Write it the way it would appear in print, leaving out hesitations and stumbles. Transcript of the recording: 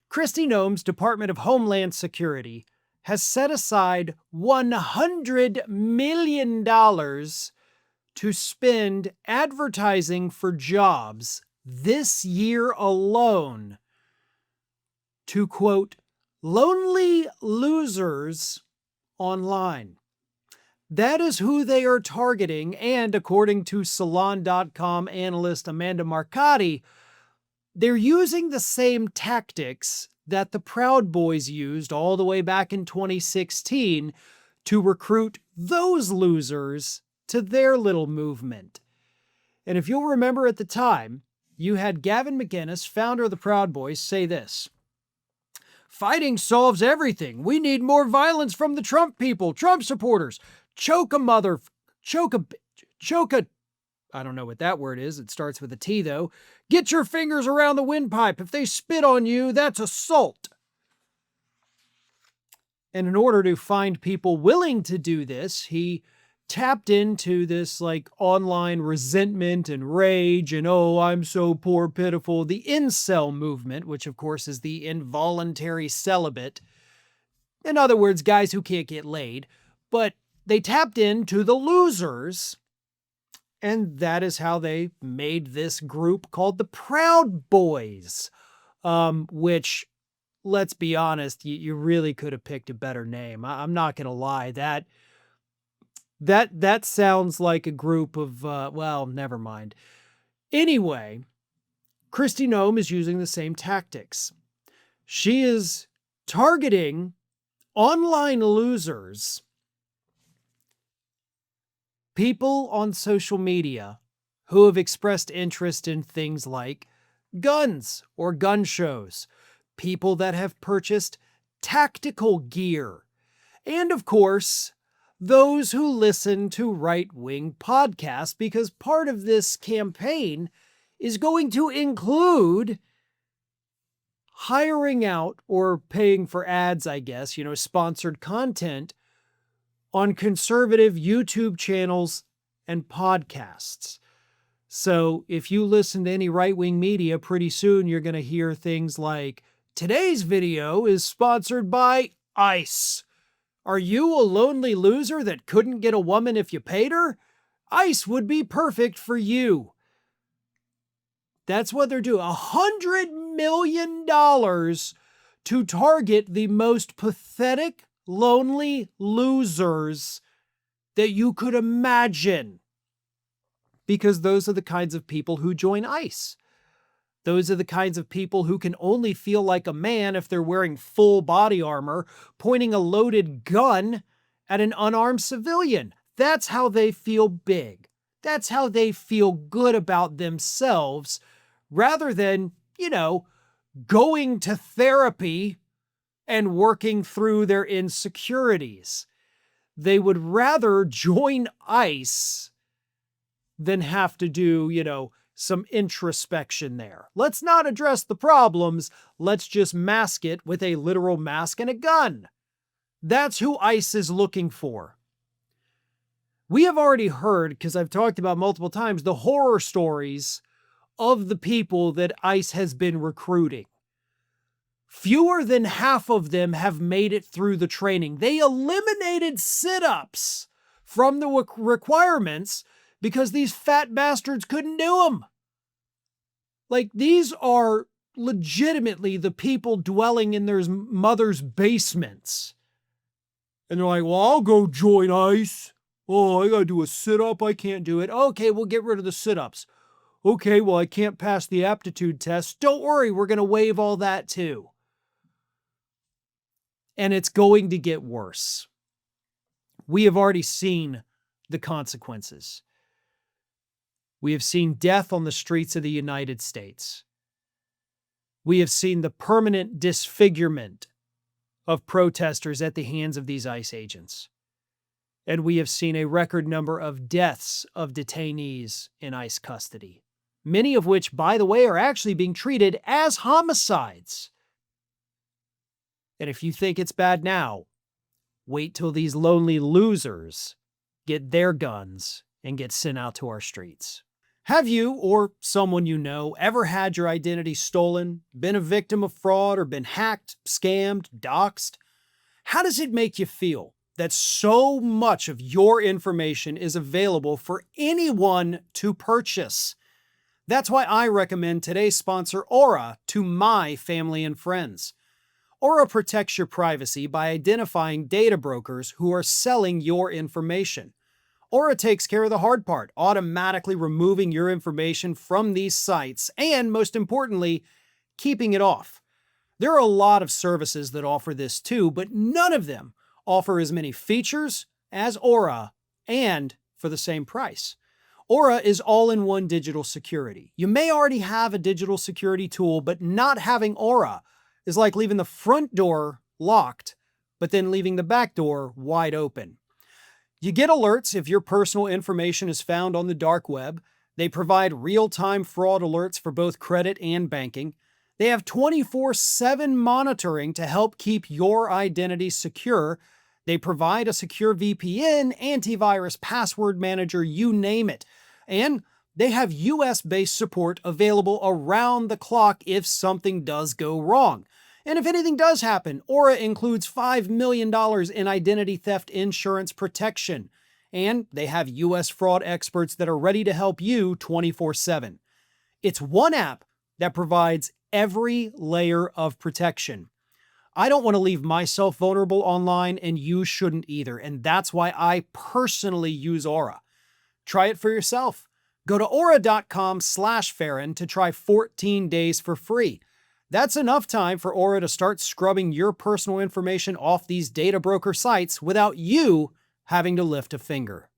Kristi Noem's Department of Homeland Security has set aside $100 million to spend advertising for jobs this year alone to, quote, lonely losers online. That is who they are targeting, and according to Salon.com analyst Amanda Marcotti, they're using the same tactics that the Proud Boys used all the way back in 2016 to recruit those losers to their little movement. And if you'll remember at the time, you had Gavin McInnes, founder of the Proud Boys, say this: "Fighting solves everything. We need more violence from the Trump people, Trump supporters. Choke a, I don't know what that word is. It starts with a T though. Get your fingers around the windpipe. If they spit on you, that's assault." And in order to find people willing to do this, he tapped into this online resentment and rage and, oh, I'm so poor, pitiful, the incel movement, which of course is the involuntary celibate. In other words, guys who can't get laid. But they tapped into the losers, and that is how they made this group called the Proud Boys, which, let's be honest, you really could have picked a better name. I'm not going to lie. That sounds like a group of, well, never mind. Anyway, Kristi Noem is using the same tactics. She is targeting online losers, people on social media who have expressed interest in things like guns or gun shows, people that have purchased tactical gear, and of course, those who listen to right-wing podcasts, because part of this campaign is going to include hiring out or paying for ads, I guess, sponsored content on conservative YouTube channels and podcasts. So if you listen to any right-wing media, pretty soon you're going to hear things like, today's video is sponsored by ICE. Are you a lonely loser that couldn't get a woman if you paid her? ICE would be perfect for you. That's what they're doing. $100 million to target the most pathetic, lonely losers that you could imagine. Because those are the kinds of people who join ICE. Those are the kinds of people who can only feel like a man if they're wearing full body armor, pointing a loaded gun at an unarmed civilian. That's how they feel big. That's how they feel good about themselves, rather than, going to therapy and working through their insecurities. They would rather join ICE than have to do, some introspection there. Let's not address the problems. Let's just mask it with a literal mask and a gun. That's who ICE is looking for. We have already heard, because I've talked about multiple times, the horror stories of the people that ICE has been recruiting. Fewer than half of them have made it through the training. They eliminated sit-ups from the requirements because these fat bastards couldn't do them. These are legitimately the people dwelling in their mother's basements. And they're like, well, I'll go join ICE. Oh, I gotta do a sit-up. I can't do it. Okay, we'll get rid of the sit-ups. Okay, well, I can't pass the aptitude test. Don't worry, we're gonna waive all that too. And it's going to get worse. We have already seen the consequences. We have seen death on the streets of the United States. We have seen the permanent disfigurement of protesters at the hands of these ICE agents. And we have seen a record number of deaths of detainees in ICE custody, many of which, by the way, are actually being treated as homicides. And if you think it's bad now, wait till these lonely losers get their guns and get sent out to our streets. Have you or someone you know ever had your identity stolen, been a victim of fraud, or been hacked, scammed, doxxed? How does it make you feel that so much of your information is available for anyone to purchase? That's why I recommend today's sponsor, Aura, to my family and friends. Aura protects your privacy by identifying data brokers who are selling your information. Aura takes care of the hard part, automatically removing your information from these sites and, most importantly, keeping it off. There are a lot of services that offer this too, but none of them offer as many features as Aura and for the same price. Aura is all-in-one digital security. You may already have a digital security tool, but not having Aura is like leaving the front door locked, but then leaving the back door wide open. You get alerts if your personal information is found on the dark web. They provide real-time fraud alerts for both credit and banking. They have 24/7 monitoring to help keep your identity secure. They provide a secure VPN, antivirus, password manager, you name it. And they have US-based support available around the clock if something does go wrong. And if anything does happen, Aura includes $5 million in identity theft insurance protection. And they have US fraud experts that are ready to help you 24/7. It's one app that provides every layer of protection. I don't want to leave myself vulnerable online, and you shouldn't either. And that's why I personally use Aura. Try it for yourself. Go to aura.com/Farron to try 14 days for free. That's enough time for Aura to start scrubbing your personal information off these data broker sites without you having to lift a finger.